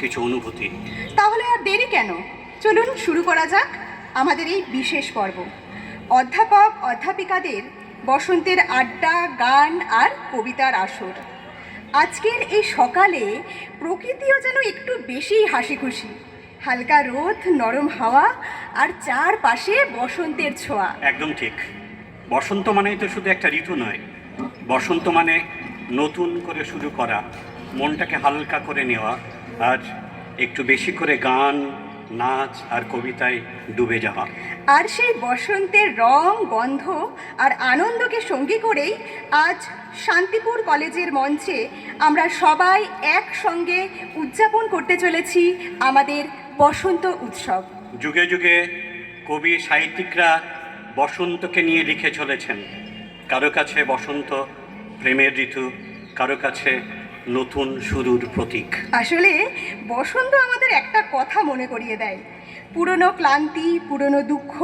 কিছু অনুভূতি। তাহলে আর দেরি কেন, চলুন শুরু করা যাক আমাদের এই বিশেষ পর্ব। অধ্যাপক অধ্যাপিকাদের বসন্তের আড্ডা, গান আর কবিতার আসর। আজকের এই সকালে প্রকৃতিও যেন একটু বেশি হাসি খুশি। হালকা রোদ, নরম হাওয়া আর চারপাশে বসন্তের ছোঁয়া। একদম ঠিক। বসন্ত মানেই তো শুধু একটা ঋতু নয়, বসন্ত মানে নতুন করে শুরু করা, মনটাকে হালকা করে নেওয়া আর একটু বেশি করে গান, নাচ আর কবিতায় ডুবে যাওয়া। আর সেই বসন্তের রং, গন্ধ আর আনন্দকে সঙ্গী করেই আজ শান্তিপুর কলেজের মঞ্চে আমরা সবাই একসঙ্গে উদযাপন করতে চলেছি আমাদের বসন্ত উৎসব। যুগে যুগে কবি সাহিত্যিকরা বসন্তকে নিয়ে লিখে চলেছেন। কারো কাছে বসন্ত প্রেমের ঋতু, কারো কাছে নতুন শুরুর প্রতীক। আসলে বসন্ত আমাদের একটা কথা মনে করিয়ে দেয়, পুরনো ক্লান্তি, পুরনো দুঃখ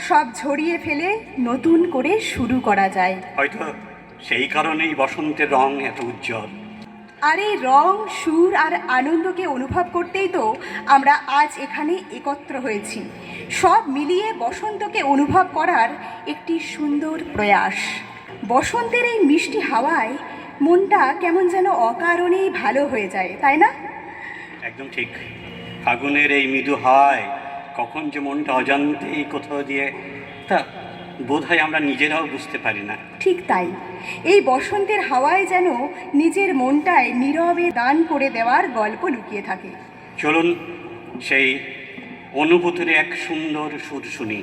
সব ঝরিয়ে ফেলে নতুন করে শুরু করা যায়। হয়তো সেই কারণেই বসন্তের রং এত উজ্জ্বল। আর এই রং, সুর আর আনন্দকে অনুভব করতেই তো আমরা আজ এখানে একত্র হয়েছি, সব মিলিয়ে বসন্তকে অনুভব করার একটি সুন্দর প্রয়াস। বসন্তের এই মিষ্টি হাওয়ায় মনটা কেমন যেন অকারণেই ভালো হয়ে যায়, তাই না? একদম ঠিক। ফাগুনের এই মৃদু হাওয়ায় কখন যে মনটা অজান্তেই কোথাও দিয়ে, তা বোধহয় আমরা নিজেরাও বুঝতে পারি না। ঠিক তাই, এই বসন্তের হাওয়ায় যেন নিজের মনটায় নীরবে দান করে দেওয়ার গল্প লুকিয়ে থাকে। চলুন সেই অনুভূতির এক সুন্দর সুর শুনি।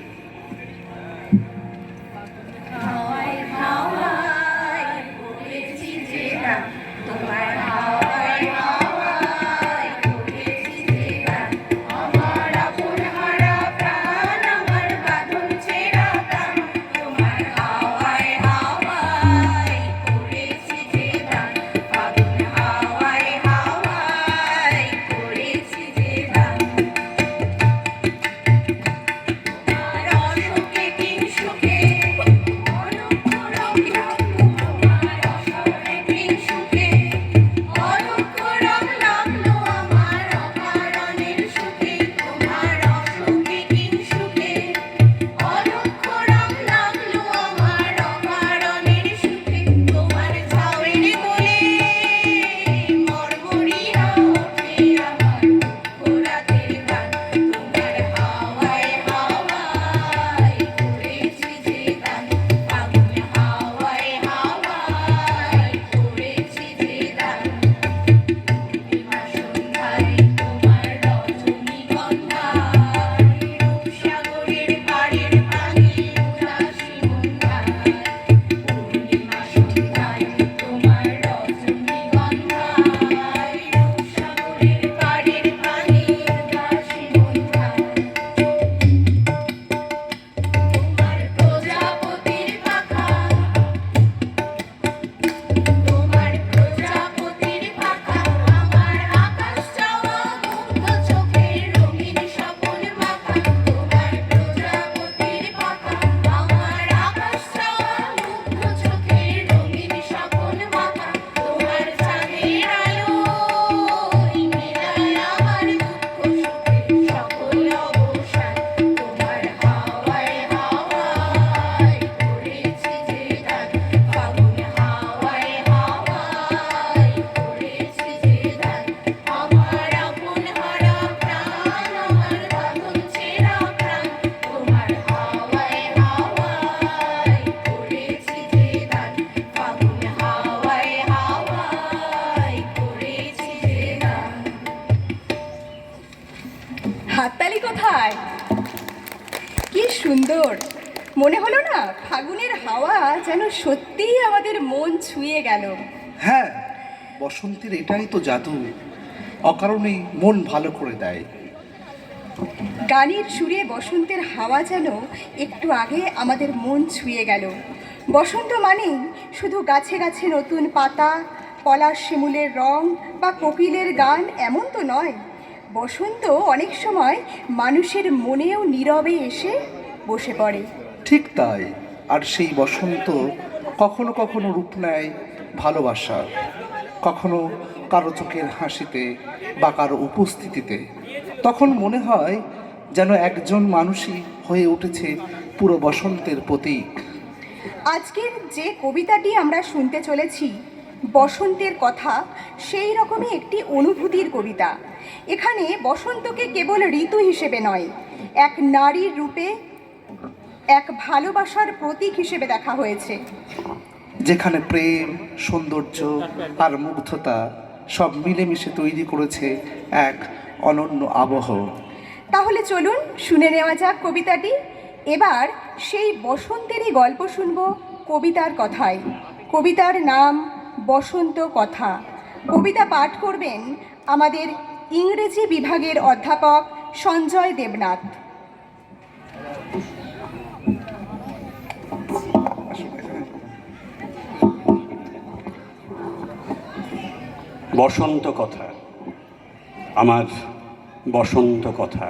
হাততালি কোথায়? কি সুন্দর! মনে হলো না ফাগুনের হাওয়া যেন সত্যিই আমাদের মন ছুঁয়ে গেল। হ্যাঁ, বসন্তের এটাই তো জাদু, অকারণেই মন ভালো করে দেয়। গানের সুরে বসন্তের হাওয়া যেন একটু আগে আমাদের মন ছুঁয়ে গেল। বসন্ত মানেই শুধু গাছে গাছে নতুন পাতা, পলাশ শিমুলের রং বা কোকিলের গান এমন তো নয়। বসন্ত অনেক সময় মানুষের মনেও নীরবে এসে বসে পড়ে। ঠিক তাই। আর সেই বসন্ত কখনো কখনো রূপ নেয় ভালোবাসার, কখনো কারো চোখের হাসিতে বা কারো উপস্থিতিতে, তখন মনে হয় যেন একজন মানুষই হয়ে উঠেছে পুরো বসন্তের প্রতীক। আজকের যে কবিতাটি আমরা শুনতে চলেছি, বসন্তের কথা, সেই রকমই একটি অনুভূতির কবিতা। এখানে বসন্তকে কেবল ঋতু হিসেবে নয়, এক নারীর রূপে, এক ভালোবাসার প্রতীক হিসেবে দেখা হয়েছে, যেখানে প্রেম, সৌন্দর্য আর মুগ্ধতা সব মিলেমিশে তৈরি করেছে এক অনন্য আবহ। তাহলে চলুন শুনে নেওয়া যাক কবিতাটি। এবার সেই বসন্তেরই গল্প শুনব কবিতার কথায়। কবিতার নাম বসন্ত কথা। কবিতা পাঠ করবেন আমাদের ইংরেজি বিভাগের অধ্যাপক সঞ্জয় দেবনাথ। বসন্ত কথা, আমার বসন্ত কথা।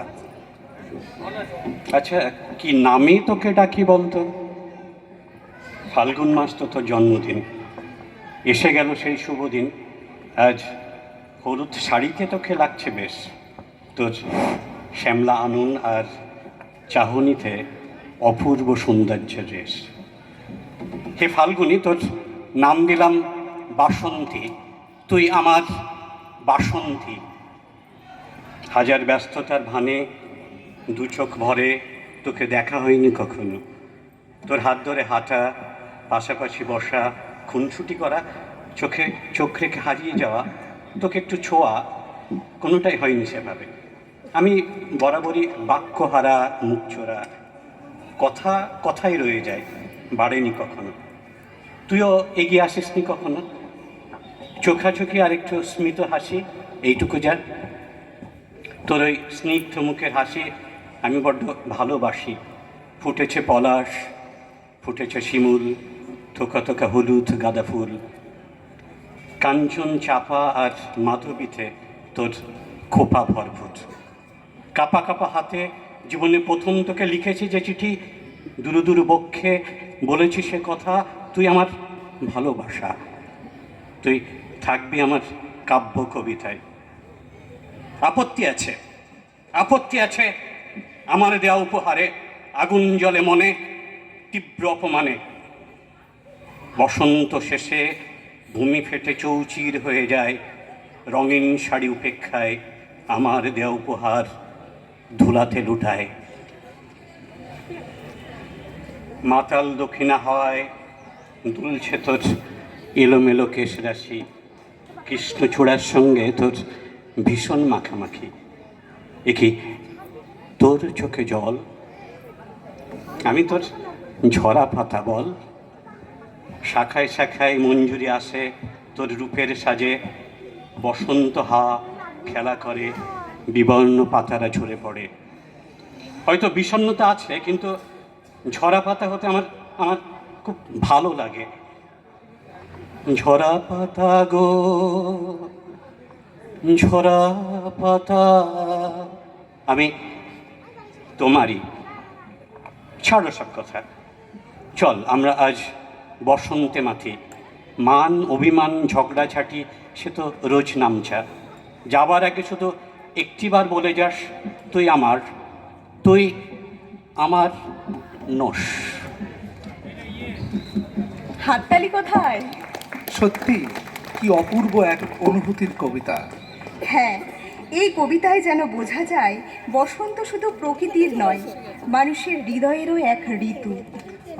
আচ্ছা, কি নামে তোকে ডাকি বলতো? ফাল্গুন মাস তো তোর জন্মদিন, এসে গেল সেই শুভ দিন। আজ হলুদ শাড়িতে তোকে লাগছে বেশ, তোর শ্যামলা আনুন আর চাহনিতে অপূর্ব সৌন্দর্যের রেশ। হে ফাল্গুনি, তোর নাম দিলাম বাসন্তী, তুই আমার বাসন্তী। হাজার ব্যস্ততার ভানে দু চোখ ভরে তোকে দেখা হয়নি কখনো। তোর হাত ধরে হাঁটা, পাশাপাশি বসা, খুনসুটি করা, চোখে চোখ রেখে হারিয়ে যাওয়া, তোকে একটু ছোঁয়া, কোনোটাই হয়নি সেভাবে। আমি বরাবরই বাক্যহারা, মুখচোরা, কথা কথাই রয়ে যায়, বাড়েনি কখনো। তুইও এগিয়ে আসিসনি কখনো। চোখাচোখি আর একটু স্মিত হাসি, এইটুকু যা। তোর ওই স্নিগ্ধ মুখের হাসি আমি বড্ড ভালোবাসি। ফুটেছে পলাশ, ফুটেছে শিমুল, থোকা থোকা হলুদ গাঁদা ফুল, কাঞ্চন চাপা আর মাধবীতে তোর খোপা ভরপুর। কাপা কাপা হাতে জীবনে প্রথম তোকে লিখেছি যে চিঠি, দুরু দুরু বক্ষে বলেছি সে কথা, তুই আমার ভালোবাসা, তুই থাকবি আমার কাব্য কবিতায়। আপত্তি আছে, আপত্তি আছে আমার দেওয়া উপহারে, আগুন জলে মনে, তীব্র অপমানে। বসন্ত শেষে ভূমি ফেটে চৌচির হয়ে যায়, রঙিন শাড়ি উপেক্ষায় আমার দেওয়া উপহার ধুলাতে লুটায়। মাতাল দক্ষিণা হয় দুলছে তোর এলোমেলো কেশ রাশি, কৃষ্ণচূড়ার সঙ্গে তোর ভীষণ মাখামাখি। একি তোর চোখে জল, আমি তোর ঝরা পাতা বল। শাখায় শাখায় মঞ্জুরি আসে তোর রূপের সাজে, বসন্ত হা খেলা করে, বিবর্ণ পাতারা ঝরে পড়ে। হয়তো বিষণ্ণতা আছে, কিন্তু ঝরা পাতা হতে আমার আমার খুব ভালো লাগে। ঝরা পাতা গো, ঝরা পাতা, আমি তোমারই। ছাড়ো সব কথা, চল আমরা আজ বসন্তে মাথি। মান অভিমান ঝগড়াঝাটি সে তো রোজ নামছা। যাবার আগে শুধু একটিবার বলে যাস, তুই আমার, তুই আমার নস। হাততালি কোথায়? সত্যি কি অপূর্ব এক অনুভূতির কবিতা। হ্যাঁ, এই কবিতায় যেন বোঝা যায় বসন্ত শুধু প্রকৃতির নয়, মানুষের হৃদয়েরও এক ঋতু।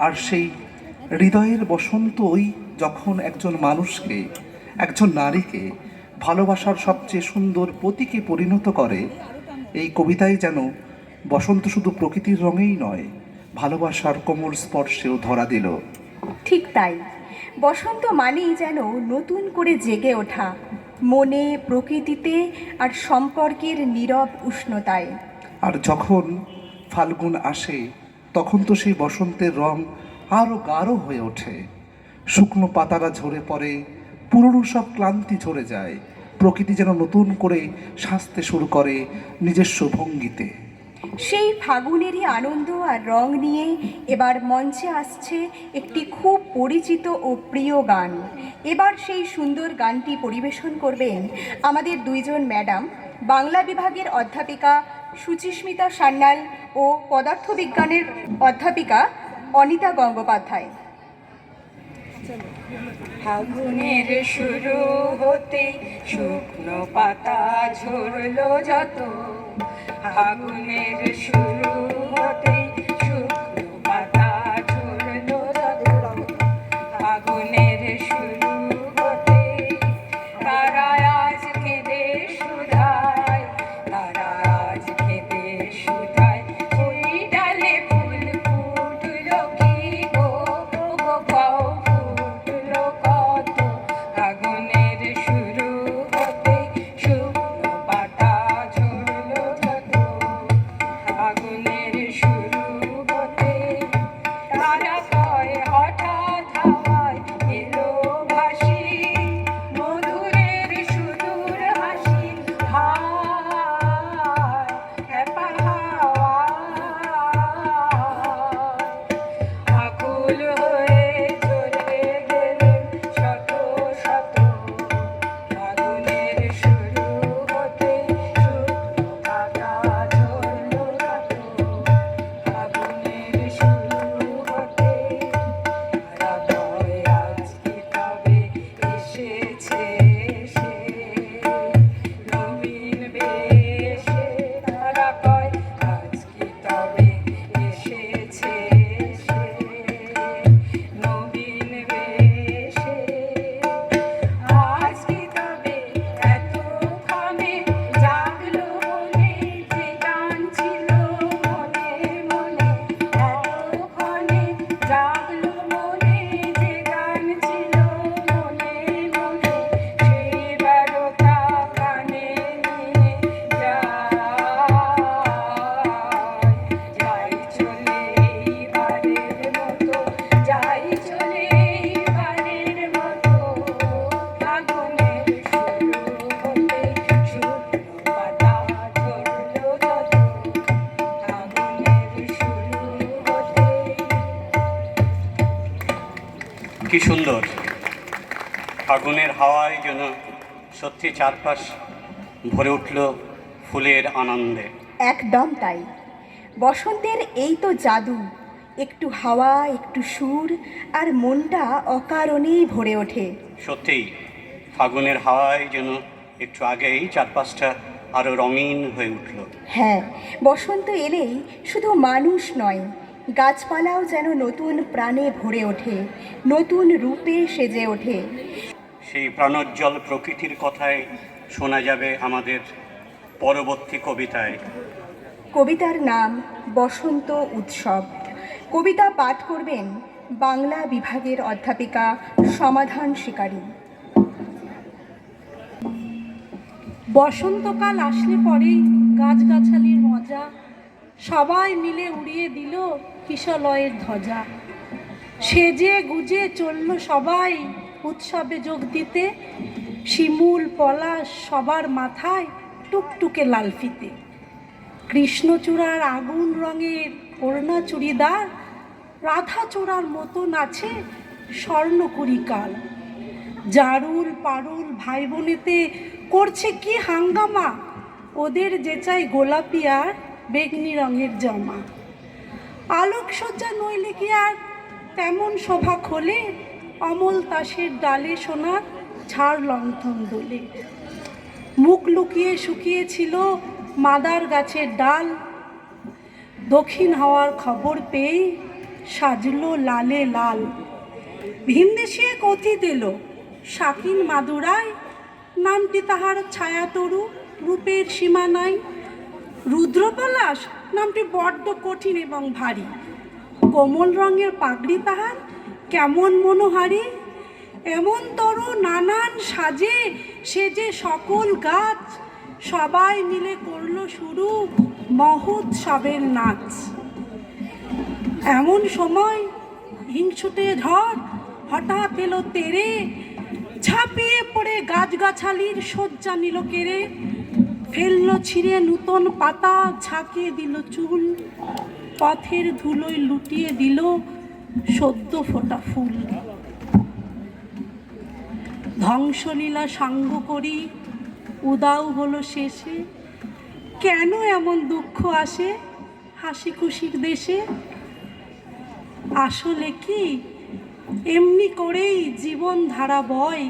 আর সেই হৃদয়ের বসন্তই যখন একজন মানুষকে, একজন নারীকে ভালোবাসার সবচেয়ে সুন্দর প্রতীকে পরিণত করে, এই কবিতায় যেন বসন্ত শুধু প্রকৃতির রঙেই নয়, ভালোবাসার কোমল স্পর্শেও ধরা দিল। ঠিক তাই, বসন্ত মানেই যেন নতুন করে জেগে ওঠা, মনে, প্রকৃতিতে আর সম্পর্কের নীরব উষ্ণতায়। আর যখন ফাল্গুন আসে, তখন তো সেই বসন্তের রং আরও গাঢ় হয়ে ওঠে। শুকনো পাতারা ঝরে পড়ে, পুরনো সব ক্লান্তি ঝরে যায়, প্রকৃতি যেন নতুন করে সাজতে শুরু করে নিজস্ব ভঙ্গিতে। সেই ফাগুনেরই আনন্দ আর রং নিয়ে এবার মঞ্চে আসছে একটি খুব পরিচিত ও প্রিয় গান। এবার সেই সুন্দর গানটি পরিবেশন করবেন আমাদের দুইজন ম্যাডাম, বাংলা বিভাগের অধ্যাপিকা সুচিস্মিতা সান্যাল ও পদার্থবিজ্ঞানের অধ্যাপিকা অনিতা গঙ্গোপাধ্যায়। ফাগুনের শুরু হতে শুকনো পাতা ঝরলো যত, ফাগুনের শুরু হতে শুকনো পাতা ঝরলো যত, ফাগুনের শুরু হতে তারা আজ কেঁদে শুধায়, তারা আজ কেঁদে শুধায়, ওই ডালে ফুল ফুটলো কি গো, গো পাও ফুটলো কত, ফাগুনের শুরু হতে শুকনো পাতা ঝরলো যত, ফাগুনের শুরু হতে তারা কয় হঠাৎ হাওয়ায় এলো ভাসি, মধুরের সুদূর হাসি, হায় হ্যাপা আকুল হয়ে চলে গেলেন শত শত, ফাগুনের শুরু হতে শুকনো পাতা ঝরলো যত, ফাগুনের শুরু হতে তারা কয় আজ কি তবে এসেছে সে নবীন বেশে, তারা কয় আজ কি তবে এসেছে সে নবীন বেশে, আজ কি তবে এতক্ষণে জাগলো মনে যে গান ছিল মনে মনে, এতক্ষণে জাগলো মনে যে গান ছিল মনে মনে, সেই বারোটা কানে নিয়ে যাই চলে এইবারের মতো, যাই চলে এইবারের মতো, ফাগুনের শুরু হতে শুকনো পাতা ঝরলো যত, ফাগুনের শুরু হতে। কি সুন্দর! ফাগুনের হাওয়ায় যেন সত্যি চারপাশ ভরে উঠল ফুলের আনন্দে। একদম তাই। বসন্তের এই তো জাদু, একটু হাওয়া, একটু সুর, আর মনটা অকারণেই ভরে ওঠে। সত্যিই ফাগুনের হাওয়ায় যেন একটু আগেই চারপাশটা আরও রঙিন হয়ে উঠল। হ্যাঁ, বসন্ত এলেই শুধু মানুষ নয়, গাছপালাও যেন নতুন প্রাণে ভরে ওঠে, নতুন রূপে সেজে ওঠে। সেই প্রাণোজ্জ্বল প্রকৃতির কথাই শোনা যাবে আমাদের পরবর্তী কবিতায়। কবিতার নাম বসন্ত উৎসব। কবিতা পাঠ করবেন বাংলা বিভাগের অধ্যাপিকা সমাধান শিকারী। বসন্তকাল আসলে পরেই গাছগাছালির মজা, সবাই মিলে উড়িয়ে দিল কিশলয়ের ধ্বজা, সেজে গুজে চলল সবাই উৎসবে যোগ দিতে, শিমুল পলাশ সবার মাথায় টুকটুকে লাল ফিতে, কৃষ্ণচূড়ার আগুন রঙের ওড়না চুড়িদার, রাধাচূড়ার মতন আছে স্বর্ণকুড়িকাল, জারুল পারুল ভাই বোনেতে করছে কি হাঙ্গামা, ওদের যে চাই গোলাপি আর বেগনি রঙের জামা, আলোকসজ্জা নইলে কি আর তেমন শোভা খোলে, অমল তাসের ডালে সোনার ঝাড় লণ্ঠন দোলে, মুখ লুকিয়ে শুকিয়েছিল মাদার গাছের ডাল, দক্ষিণ হাওয়ার খবর পেয়ে সাজলো লালে লাল, ভিনদেশি এক অতীত এলো শাকিন মাদুরায়, নামটি তাহার ছায়া তরু রূপের সীমা নাই, রুদ্রপলাশ নামটি বড্ড কঠিন এবং ভারী, কোমল রঙের পাগড়ি তাহার কেমন মনোহারী, এমন তরু নানান সাজে সেজে সকল গাছ, সবাই মিলে করলো শুরু মহোৎসবের নাচ। এমন সময় হিংসুটে ঝড় হঠাৎ এলো তেরে, ঝাঁপিয়ে পড়ে গাছগাছালির শয্যা নিল কেড়ে, ফেললো ছিঁড়ে নূতন পাতা, ঝাঁকিয়ে দিল চুল, পথের ধুলোয় লুটিয়ে দিল সদ্য ফোটা ফুল। ধ্বংসলীলা সাঙ্গ করি উদাও হলো শেষে, কেন এমন দুঃখ আসে হাসি খুশির দেশে? আসলে কি এমনি করেই জীবন ধারা বয়,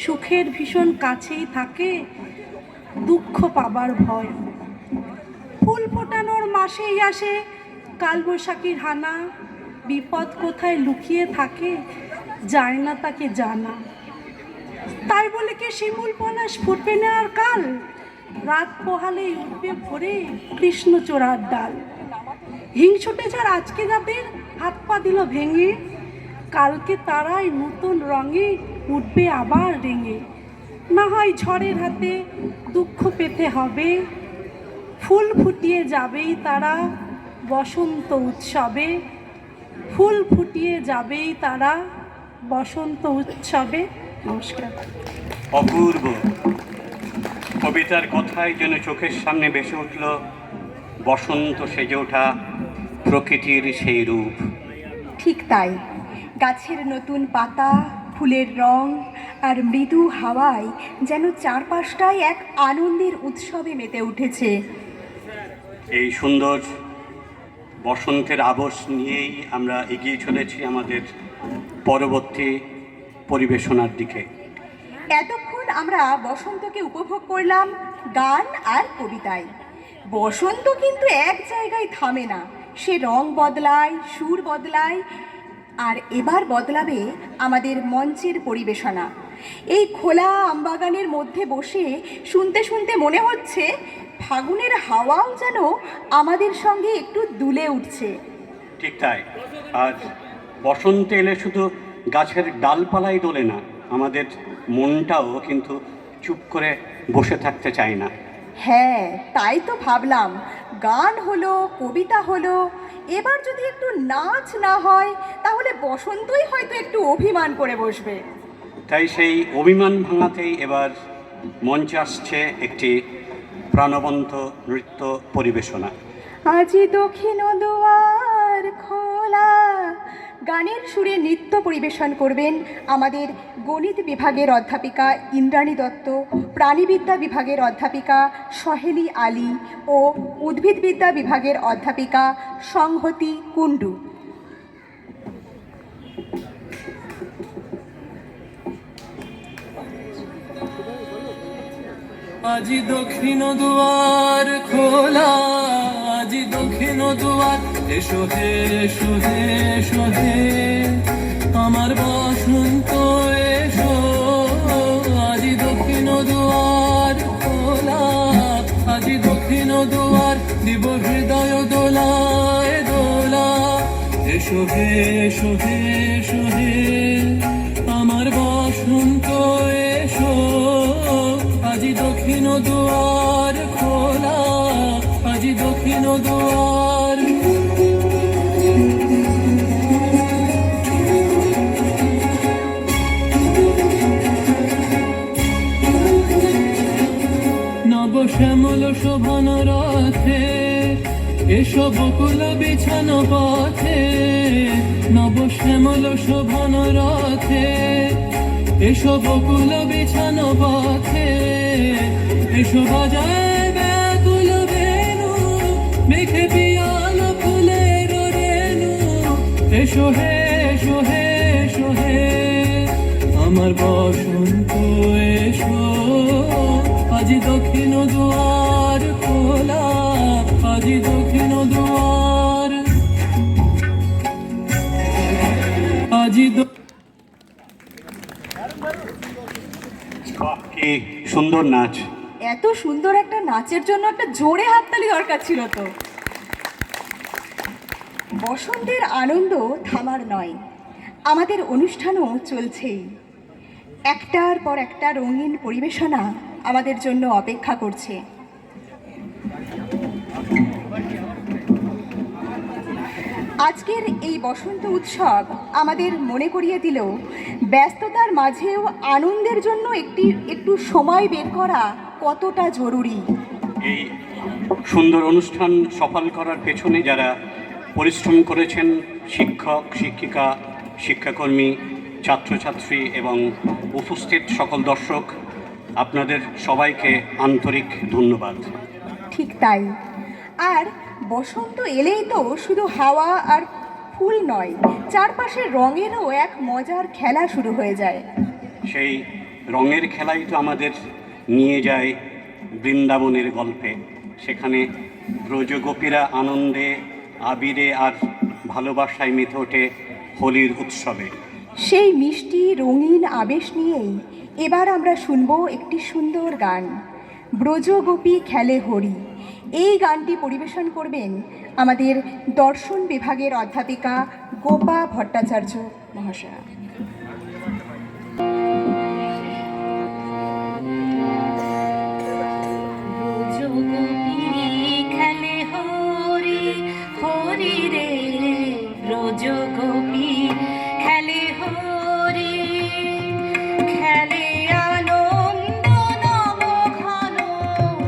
সুখের ভীষণ কাছেই থাকে দুঃখ পাবার ভয়। ফুল ফোটানোর মাসেই আসে কালবৈশাখীর হানা, বিপদ কোথায় লুকিয়ে থাকে যায় না তাকে জানা। তাই বলে কি শিমুল পলাশ ফুটবে না আর কাল, রাত পোহালেই উঠবে ভোরে কৃষ্ণচূড়ার ডাল। হিংসুটে যার আজকে যাদের হাত পা দিল ভেঙে, কালকে তারাই নতুন রঙে উঠবে আবার রেঙে। না হয় ঝড়ের হাতে দুঃখ পেতে হবে, ফুল ফুটিয়ে যাবেই তারা বসন্ত উৎসবে, ফুল ফুটিয়ে যাবেই তারা বসন্ত উৎসবে। নমস্কার। অপূর্ব কবিতার কথায় যেন চোখের সামনে ভেসে উঠল বসন্ত সেজে ওঠা প্রকৃতির সেই রূপ। ঠিক তাই, গাছের নতুন পাতা, ফুলের রং আর মৃদু হাওয়ায় যেন চারপাশটাই এক আনন্দের উৎসবে মেতে উঠেছে। এই সুন্দর বসন্তের আবশ নিয়েই আমরা এগিয়ে চলেছি আমাদের পরবর্তী পরিবেশনার দিকে। এতক্ষণ আমরা বসন্তকে উপভোগ করলাম গান আর কবিতায়। বসন্ত কিন্তু এক জায়গায় থামে না, সে রং বদলায়, সুর বদলায়, আর এবার বদলাবে আমাদের মঞ্চের পরিবেশনা। এই খোলা আমবাগানের মধ্যে বসে শুনতে শুনতে মনে হচ্ছে ফাগুনের হাওয়াও যেন আমাদের সঙ্গে একটু দুলে উঠছে। ঠিক তাই, আর বসন্তে এলে শুধু গাছের ডালপালাই দোলে না, আমাদের মনটাও কিন্তু চুপ করে বসে থাকতে চায় না। হ্যাঁ, তাই তো ভাবলাম, গান হলো, কবিতা হলো, এবার যদি একটু নাচ না হয় তাহলে বসন্তই হয়তো একটু অভিমান করে বসবে। তাই সেই অভিমান ভাঙাতেই এবার মঞ্চে আসছে একটি প্রাণবন্ত নৃত্য পরিবেশনা। আজি দক্ষিণ দুয়ার খোলা গানের সুরে নৃত্য পরিবেশন করবেন আমাদের গণিত বিভাগের অধ্যাপিকা ইন্দ্রাণী দত্ত, প্রাণীবিদ্যা বিভাগের অধ্যাপিকা সহেলি আলী ও উদ্ভিদবিদ্যা বিভাগের অধ্যাপিকা সংহতি কুণ্ডু। আজি দক্ষিণ দুয়ার খোলা, আজি দক্ষিণ দুয়ার, এসো হে এসো হে এসো হে আমার বসন্ত এসো। আজি দক্ষিণ দুয়ার খোলা, আজি দক্ষিণ দুয়ার, দিব হৃদয় দোলায় দোলা। এসো হে এসো হে এসো হে আমার বসন্ত এসো। আজি দক্ষিণ দুয়ার খোলা, আজি দক্ষিণ দুয়ার। নব শ্যামল শোভন রথে, এসো বকুল বিছানো পথে। নব শ্যামল শোভন রথে, এসো বকুল বিছানো পথে। এসো বাজায় ব্যাকুল বেণু, মেঘে পিয়াল ফুলের রেণু। এসো হে এসো হে এসো হে আমার বসন্ত এসো। আজি দক্ষিণ দুয়ার খোলা, আজি দক্ষিণ দুয়ার, আজি কি সুন্দর নাচ! এত সুন্দর একটা নাচের জন্য একটা জোরে হাততালি দরকার ছিল তো। বসন্তের আনন্দ থামার নয়, আমাদের অনুষ্ঠানও চলছেই। একটার পর একটা রঙিন পরিবেশনা আমাদের জন্য অপেক্ষা করছে। আজকের এই বসন্ত উৎসব আমাদের মনে করিয়ে দিল ব্যস্ততার মাঝেও আনন্দের জন্য একটু সময় বের করা কতটা জরুরি। এই সুন্দর অনুষ্ঠান সফল করার পেছনে যারা পরিশ্রম করেছেন, শিক্ষক, শিক্ষিকা, শিক্ষাকর্মী, ছাত্রছাত্রী এবং উপস্থিত সকল দর্শক, আপনাদের সবাইকে আন্তরিক ধন্যবাদ। ঠিক তাই। আর বসন্ত এলেই তো শুধু হাওয়া আর ফুল নয়, চারপাশে রঙেরও এক মজার খেলা শুরু হয়ে যায়। সেই রঙের খেলাই তো আমাদের নিয়ে যায় বৃন্দাবনের গল্পে। সেখানে ব্রজগোপীরা আনন্দে, আবিরে আর ভালোবাসায় মেতে ওঠে হোলির উৎসবে। সেই মিষ্টি রঙিন আবেশ নিয়েই এবার আমরা শুনব একটি সুন্দর গান, ব্রজগোপী খেলে হরি। এই গানটি পরিবেশন করবেন আমাদের দর্শন বিভাগের অধ্যাপিকা গোপা ভট্টাচার্য মহাশয়া। ব্রজগোপী খেলে হরি হরি রে, ব্রজগোপী খেলে হরি, খেলে আনন্দ নব ঘন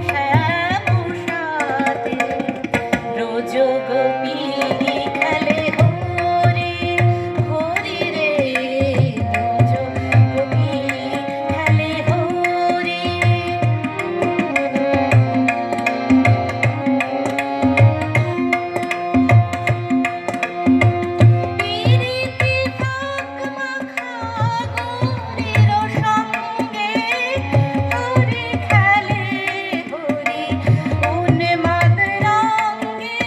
শ্যামসাতে, ব্রজগোপী খেলে হরি হরি রে, ব্রজগোপী খেলে হরি। পিরিতি থাক মাখা গৌরীর সঙ্গে, হরি খেলে হরি উন্মাদ রঙ্গে,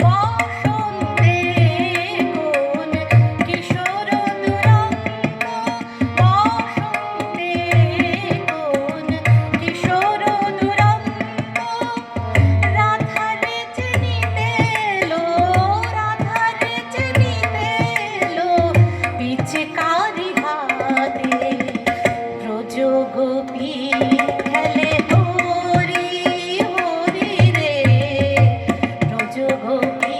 বসন্তে কোন কিশোর দুরন্ত, বসন্তে কোন কিশোর দুরন্ত, রাধারে চিনিতে এলো, রাধারে চিনিতে এলো, পিচকারি হাতে, ব্রজগোপী খেলে হরি হরি রে, ব্রজগোপী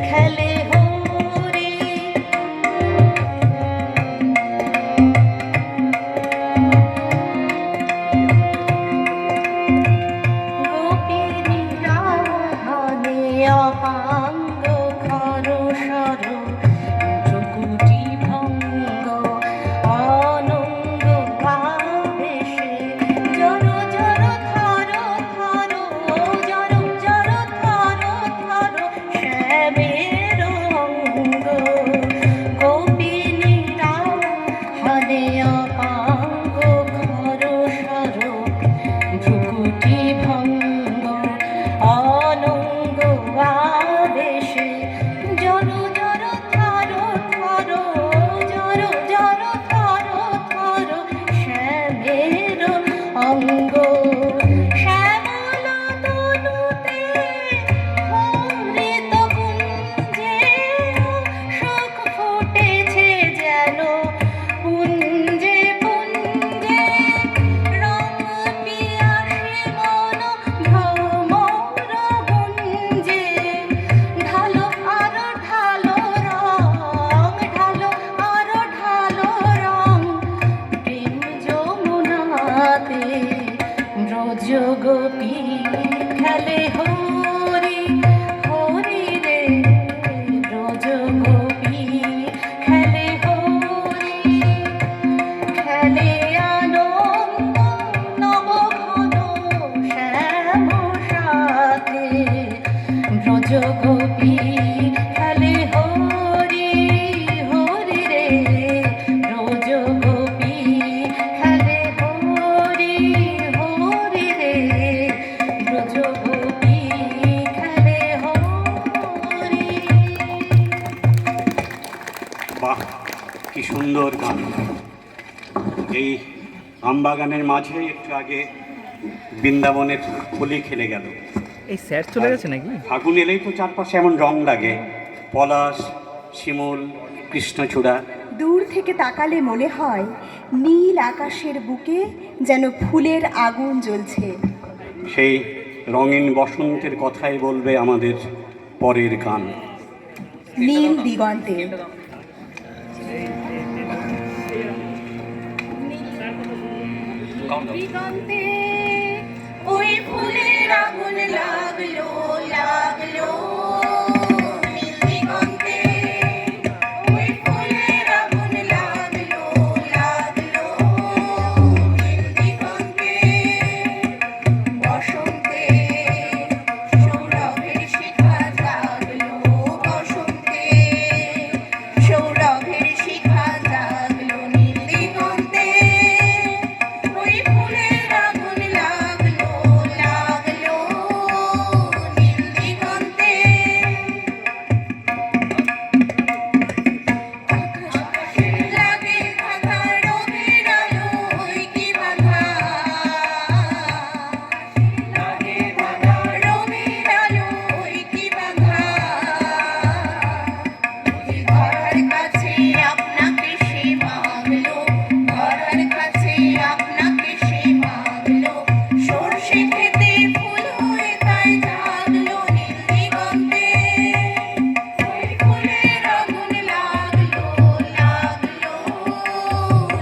খেলে হরি। গোপিনীরা হনে অপাঙ্গ খরসর, ভ্রকুটি ভঙ্গ অনঙ্গ আবেশে, জর জর থর থর, জর জর থর থর শ্যামের অঙ্গ। গোপিনীরা হনে অপাঙ্গ খরসর, ভ্রকুটি ভঙ্গ অনঙ্গ আবেশে, জর জর থর থর, জর জর থর থর শ্যামের অঙ্গ। শ্যামল তনুতে হরিত কুঞ্জে, সুখ ফুটেছে যেন পুঞ্জে পুঞ্জে, রং পিয়াসে মন ভ্রমর গুঞ্জে, ঢালো আর ঢালো রং, ঢালো আর ঢালো রং, প্রেম যমুনাতে, ব্রজগোপী খেলে হরি হরি রে, ব্রজগোপী খেলে হরি, খেলে আনন্দ নব ঘন শ্যামসাতে, ব্রজগোপী খেলে হরি হরি রে, ব্রজগোপী খেলে হরি হরি রে, ব্রজগোপী খেলে হরি। বাহ, কি সুন্দর গান! এই আমবাগানের মাঝে একটু আগে বৃন্দাবনের হোলি খেলে গেল। এই স্যার চলে গেছে নাকি? ফাগুন এলেই তো চারপাশে এমন রং লাগে, পলাশ, শিমুল, কৃষ্ণচূড়া। দূর থেকে তাকালে মনে হয় নীল আকাশের বুকে যেন ফুলের আগুন জ্বলছে। সেই রঙিন বসন্তের কথাই বলবে আমাদের পরের গান। নীল দিগন্তে। দিগন্তে ওই ফুলের আগুন লাগলো লাগলো নীল দিগন্তে, ওই ফুলের আগুন লাগলো লাগলো নীল দিগন্তে। বসন্তে সৌরভের শিখা জাগলো, বসন্তে সৌরভের শিখা জাগলো নীল দিগন্তে। ওই ফুলের আগুন লাগলো লাগলো নীল দিগন্তে। আকাশে লাগে বাঁধা রবির আলোয় কি বাঁধা, লাগে বাঁধা রবির আলোয় কি বাঁধা। ধরার কাছে আপনাকে সে মাগলো, ধরার কাছে আপনাকে সে মাগলো। সর্ষে খেতে ফুল হয়ে তাই জাগলো নীল দিগন্তে। ওই ফুলের আগুন লাগলো লাগলো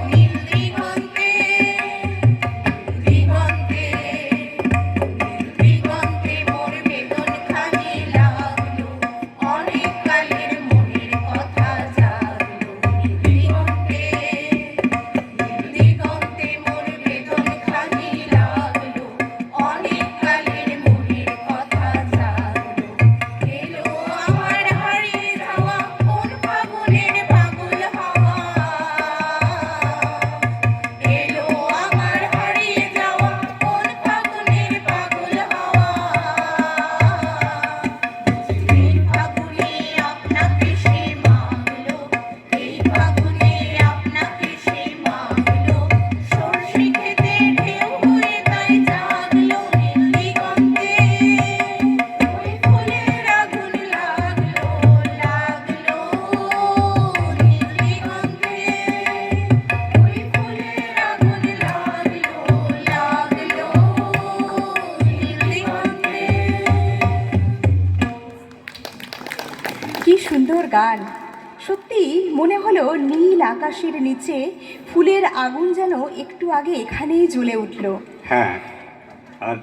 নীল দিগন্তে। দিগন্তে দিগন্তে মোর বেদন খানি লাগলো, অনেক কালের মনের কথা জাগলো নীল দিগন্তে। দিগন্তে মোর বেদন খানি লাগলো, অনেক কালের মনের কথা জাগলো। এলো আমার হারিয়ে যাওয়া কোন ফাগুনের পাগল হাওয়া, এলো আমার হারিয়ে যাওয়া কোন ফাগুনের পাগল হাওয়া। এই ফাগুনে আপনাকে সে মাগলো, এই ফাগুনে আপনাকে সে মাগলো। সর্ষে খেতে ঢেউ হয়ে তাই জাগলো নীল দিগন্তে। ওই ফুলের আগুন লাগলো লাগলো নীল দিগন্তে। ওই ফুলের আগুন লাগলো লাগলো নীল দিগন্তে। কি সুন্দর গান! সত্যি মনে হলো নীল আকাশের নিচে ফুলের আগুন যেন একটু আগে এখানেই জ্বলে উঠল। হ্যাঁ, আর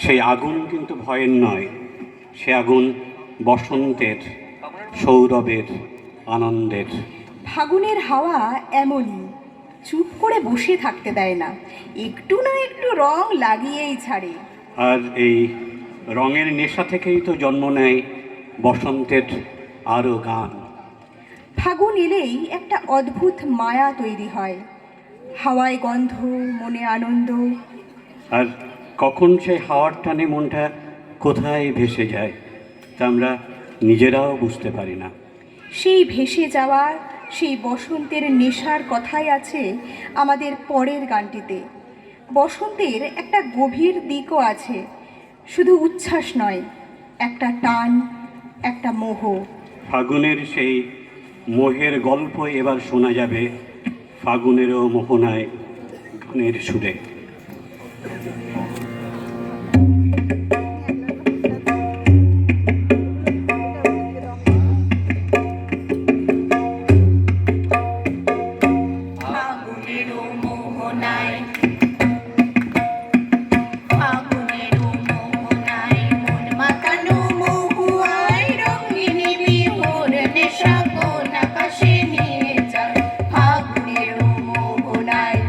সেই আগুন কিন্তু ভয়ের নয়, সে আগুন বসন্তের, সৌরভের, আনন্দের। ফাগুনের হাওয়া এমনই, চুপ করে বসে থাকতে দেয় না, একটু না একটু রং লাগিয়েই ছাড়ে। আর এই রঙের নেশা থেকেই তো জন্ম নেয় বসন্তের আরও গান। ফাগুন এলেই একটা অদ্ভুত মায়া তৈরি হয়, হাওয়ায় গন্ধ, মনে আনন্দ। আর কখন সেই হাওয়ার টানে মনটা কোথায় ভেসে যায় তা আমরা নিজেরাও বুঝতে পারি না। সেই ভেসে যাওয়ার, সেই বসন্তের নেশার কথাই আছে আমাদের পরের গানটিতে। বসন্তের একটা গভীর দিকও আছে, শুধু উচ্ছ্বাস নয়, একটা টান, একটা মোহ। ফাগুনের সেই মোহের গল্প এবার শোনা যাবে ফাগুনেরও মোহনায় গানের সুরে। ফাগুনেরও মোহনায়, ফাগুনেরও মোহনায় মন মাতানো মহুয়ায় রঙিনী বিহুর নেশা কোন আকাশে নিয়ে যায়। ফাগুনেরও মোহনায়,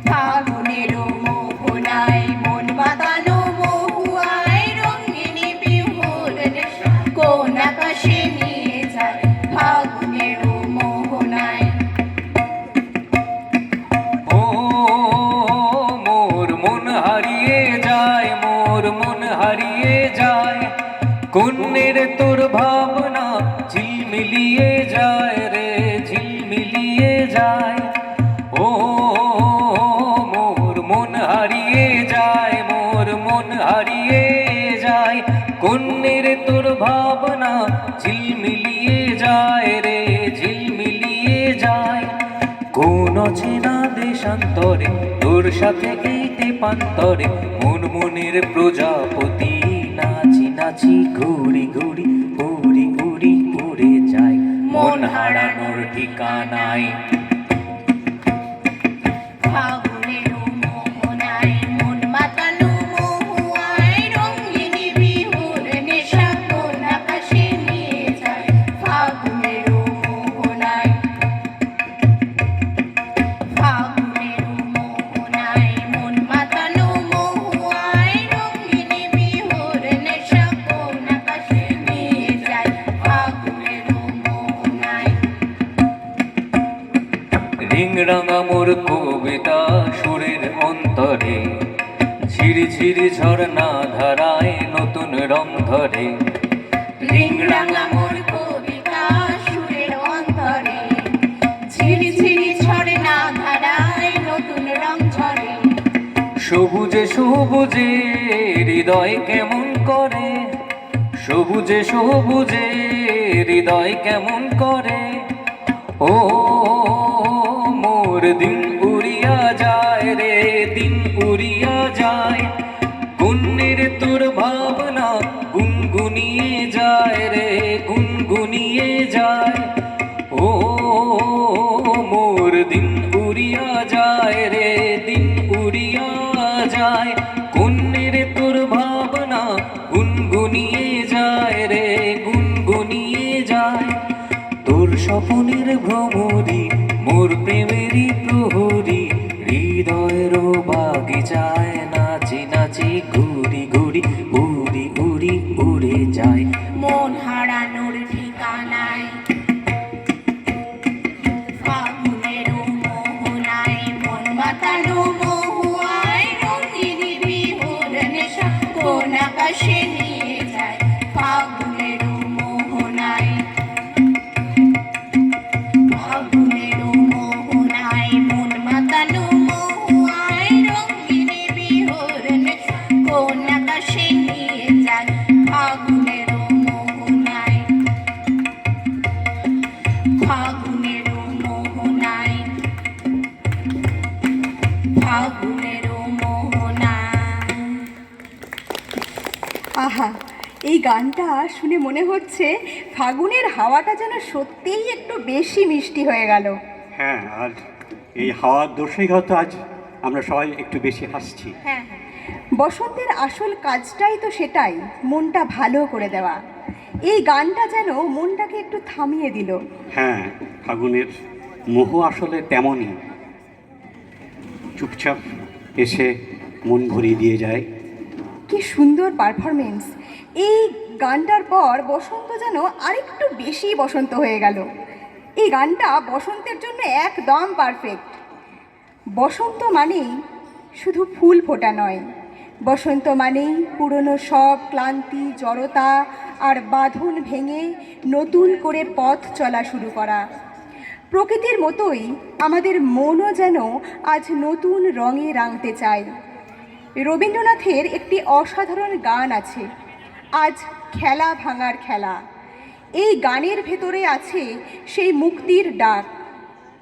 ফাগুনেরও মোহনায় মন মাতানো মহুয়ায় রঙিনী বিহুর নেশা কোন আকাশে নিয়ে যায়। ফাগুনেরও মোহনায়। ও মোর মন হারিয়ে যায়, মোর মন হারিয়ে যায়, কন্যের তোর ভাবনা ঝিলমিলিয়ে যায় রে, ঝিলমিলিয়ে যায়। ও মোর মন হারিয়ে যায়, মোর মন হারিয়ে যায়, কন্যের তোর ভাবনা ঝিলমিলিয়ে যায় রে, ঝিলমিলিয়ে যায়। কোন অচেনা দেশান্তরে তোর সাথে এই তেপান্তরে মন মনের প্রজাপতি নাচি নাচি ঘুরি ঘুরি উড়ি উড়ি উড়ে যায়, মন হারানোর ঠিকানায়। ফাগুনেরও মোহনায় ঝিরি ঝিরি ঝর্ণা ধারায় নতুন রং ধরে। রিং রাঙা মোর কবিতা সুরের অন্তরে, ঝিরি ঝিরি ঝর্ণা ধারায় নতুন রং ঝরে। সবুজে সবুজে হৃদয় কেমন করে, সবুজে সবুজে হৃদয় কেমন করে। ও মোর দিন উড়িয়া যায় রে, দিন উড়িয়া যায়। গুণের তোর ভাবনা গুনগুনিয়ে যায় রে, গুনগুনিয়ে যায়। ও মোর দিন উড়িয়া যায় রে, দিন উড়িয়া যায়। গুণের তোর ভাবনা গুনগুনিয়ে যায় রে, গুনগুনিয়ে যায়। তোর স্বপনের ভ্রমরি মোর প্রেমেরই প্রহরী, হৃদয়ের বাগিচায় নাচি নাচি ঘুরি ঘুরি উড়ি উড়ি উড়ে যায়। মন হারানোর ঠিকানায়, ফাগুনের মোহনায় মন মাতানো মহুয়ায়, রঙিন বিহুর নেশা কোন আকাশে নিয়ে যায়। ফাগুনের মোহনায়, ফাগুনের মোহনায় মন মাতানো মহুয়ায়, রঙিন বিহুর নেশা কোন আকাশে নিয়ে যায়। ফাগুনের মোহনায়, ফাগুনের মোহনায়, ফাগুনের মোহনায়। আহা, এই গানটা শুনে মনে হচ্ছে ফাগুনের হাওয়াটা যেন সত্যিই একটু বেশি মিষ্টি হয়ে গেল। হ্যাঁ, আর এই হাওয়ার দোষেই হয়তো আজ আমরা সবাই একটু বেশি হাসছি। হ্যাঁ, বসন্তের আসল কাজটাই তো সেটাই, মনটা ভালো করে দেওয়া। এই গানটা যেন মনটাকে একটু থামিয়ে দিল। হ্যাঁ, ফাগুনের মোহ আসলে তেমনই, চুপচাপ এসে মন ভরিয়ে দিয়ে যায়। কি সুন্দর পারফরমেন্স! এই গানটার পর বসন্ত যেন আরেকটু বেশি বসন্ত হয়ে গেল। এই গানটা বসন্তের জন্য একদম পারফেক্ট। বসন্ত মানেই শুধু ফুল ফোটা নয়, বসন্ত মানেই পুরনো সব ক্লান্তি, জড়তা আর বাঁধন ভেঙে নতুন করে পথ চলা শুরু করা। প্রকৃতির মতোই আমাদের মনও যেন আজ নতুন রঙে রাঙতে চায়। রবীন্দ্রনাথের একটি অসাধারণ গান আছে, আজ খেলা ভাঙার খেলা। এই গানের ভেতরে আছে সেই মুক্তির ডাক,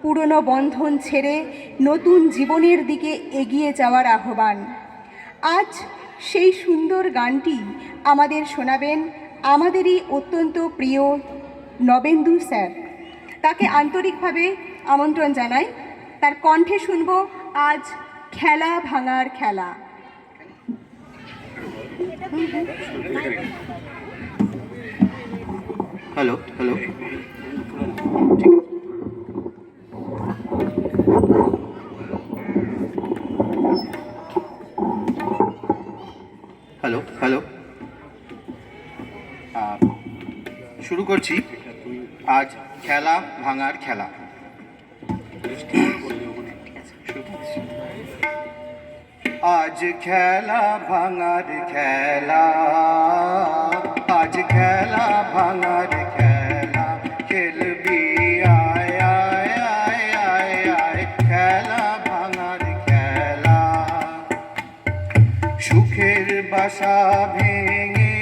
পুরনো বন্ধন ছেড়ে নতুন জীবনের দিকে এগিয়ে যাওয়ার আহ্বান। আজ সেই সুন্দর গানটি আমাদের শোনাবেন আমাদেরই অত্যন্ত প্রিয় নবেন্দু স্যার। তাকে আন্তরিকভাবে আমন্ত্রণ জানাই। তার কণ্ঠে শুনব আজ খেলা ভাঙার খেলা। হ্যালো হ্যালো হ্যালো হ্যালো শুরু করছি আজ খেলা ভাঙার খেলা। আজ খেলা ভাঙার খেলা, আজ খেলা ভাঙার খেলা, খেলবি আয় আয় আয় আয় আয়, খেলা ভাঙার খেলা। সুখের বাসা ভেঙে,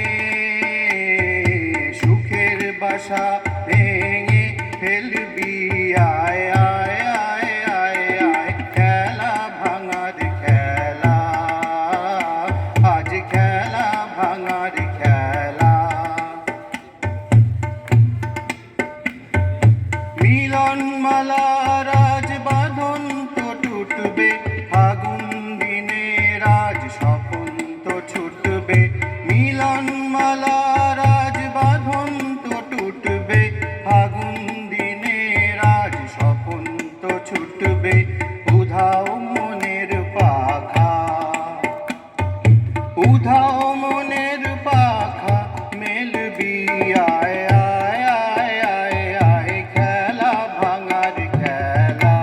সুখের বাসা ভেঙে ফেলবি আয় আয় আয় আয় আয়, খেলা ভাঙার খেলা, আজ খেলা ভাঙার খেলা। মিলন মালা রাজ বাঁধন তো টুটবে, ফাগুন দিনে রাজ স্বপন তো ছুটবে। মিলন মালা রাজ বাঁধন তো টুটবে, ফাগুন দিনে রাজ স্বপন তো ছুটবে। উধাও মনের পাখা, উধাও মনের পাখা, মেলবি আয় আয় আয় আয় আয়, খেলা ভাঙার খেলা,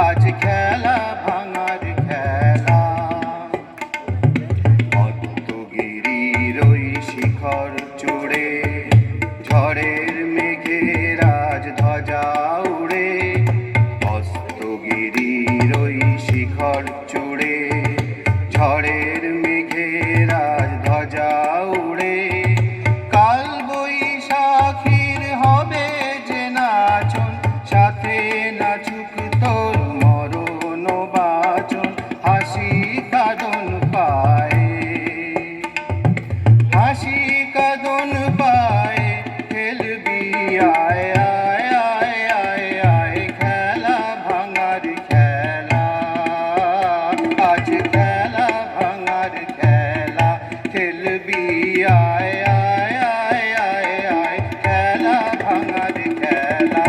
আজ খেলা ভাঙার খেলা। ঝড়ের মেঘে রাজধ্বজা উড়ে, কাল বৈশাখীর হবে যে নাচন, সাথে নাচুক তোর মরণ বাচন, হাসি কাঁদন পায়ে, হাসি কাঁদন পায়ে খেলবি আয় আয় আয় আয় আয়, খেলা ভাঙার খেলা, আজ খেলা ভাঙার খেলা, খেলবি আয় আয় আয় আয় আয়, খেলা ভাঙার খেলা।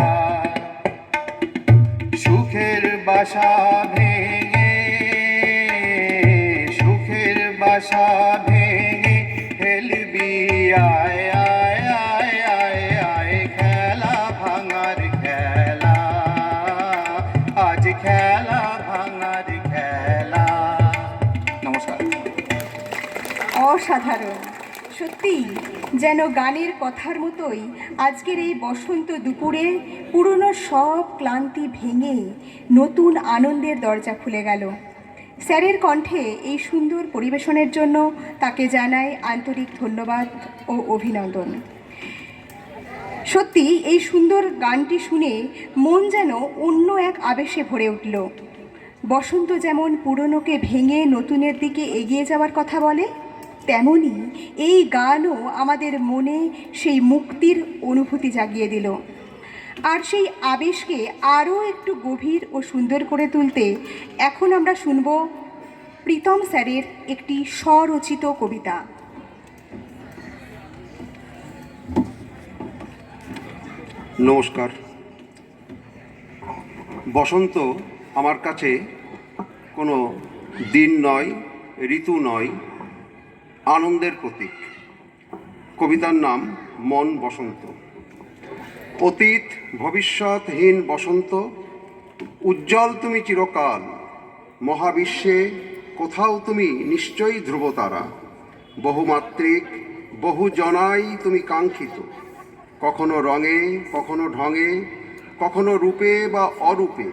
সুখের বাসা ভেঙে, সুখের বাসা ভেঙে খেলবি আয় আয় আয় আয় আয়, খেলা ভাঙার খেলা, আজ খেলা ভাঙার খেলা। নমস্কার। অসাধারণ, সত্যি যেন গানের কথার মতোই আজকের এই বসন্ত দুপুরে পুরনো সব ক্লান্তি ভেঙে নতুন আনন্দের দরজা খুলে গেল। স্যারের কণ্ঠে এই সুন্দর পরিবেশনের জন্য তাকে জানাই আন্তরিক ধন্যবাদ ও অভিনন্দন। সত্যি এই সুন্দর গানটি শুনে মন যেন অন্য এক আবেশে ভরে উঠল। বসন্ত যেমন পুরনোকে ভেঙে নতুনের দিকে এগিয়ে যাওয়ার কথা বলে, তেমনি এই গানও আমাদের মনে সেই মুক্তির অনুভূতি জাগিয়ে দিল। আর সেই আবেশকে আরও একটু গভীর ও সুন্দর করে তুলতে এখন আমরা শুনব প্রীতম স্যারের একটি স্বরচিত কবিতা। নমস্কার। বসন্ত আমার কাছে কোনো দিন নয়, ঋতু নয়, আনন্দের প্রতীক। কবিতার নাম মন বসন্ত। অতীত ভবিষ্যৎহীন বসন্ত, উজ্জ্বল তুমি চিরকাল, মহাবিশ্বে কোথাও তুমি নিশ্চয়ই ধ্রুবতারা। বহুমাত্রিক বহু জনাই তুমি কাঙ্ক্ষিত, কখনো রঙে কখনো ঢঙে, কখনো রূপে বা অরূপে,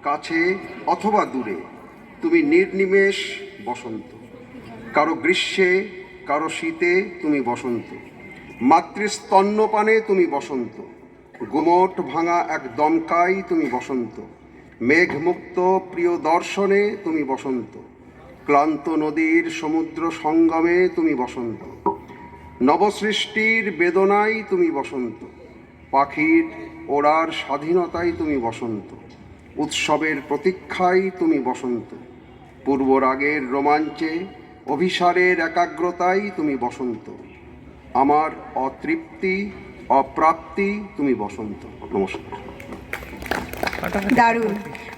কাছে অথবা দূরে তুমি নির্নিমেষ বসন্ত। কারো গ্রীষ্মে কারো শীতে তুমি বসন্ত, মাতৃস্তন্যপানে তুমি বসন্ত, গুমট ভাঙা এক দমকাই তুমি বসন্ত, মেঘমুক্ত প্রিয় দর্শনে তুমি বসন্ত, ক্লান্ত নদীর সমুদ্র সঙ্গমে তুমি বসন্ত, নবসৃষ্টির বেদনায় তুমি বসন্ত, পাখির ওড়ার স্বাধীনতায় তুমি বসন্ত, উৎসবের প্রতীক্ষায় তুমি বসন্ত, পূর্বরাগের রোমাঞ্চে অভিসারের একাগ্রতায় তুমি বসন্ত, আমার অতৃপ্তি অপ্রাপ্তি তুমি বসন্ত। নমস্কার। দারুণ।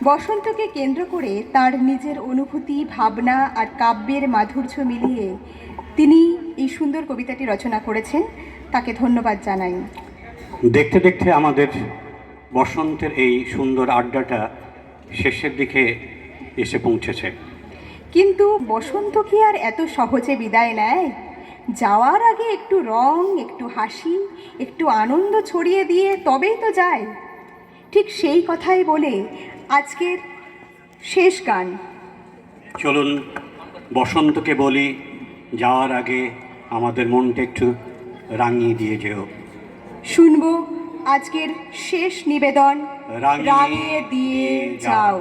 বসন্তকে কেন্দ্র করে তার নিজের অনুভূতি, ভাবনা আর কাব্যের মাধুর্য মিলিয়ে তিনি এই সুন্দর কবিতাটি রচনা করেছেন, তাকে ধন্যবাদ জানাই। দেখতে দেখতে আমাদের বসন্তের এই সুন্দর আড্ডাটা শেষের দিকে এসে পৌঁছেছে। কিন্তু বসন্ত কি আর এত সহজে বিদায় নেয়? যাওয়ার আগে একটু রং, একটু হাসি, একটু আনন্দ ছড়িয়ে দিয়ে তবেই তো যায়। ঠিক সেই কথাই বলে আজকের শেষ গান। চলুন বসন্তকে বলি, যাওয়ার আগে আমাদের মনটা একটু রাঙিয়ে দিয়ে যেও। শুনবো আজকের শেষ নিবেদন, রাঙিয়ে রাঙিয়ে দিয়ে যাও। যাও।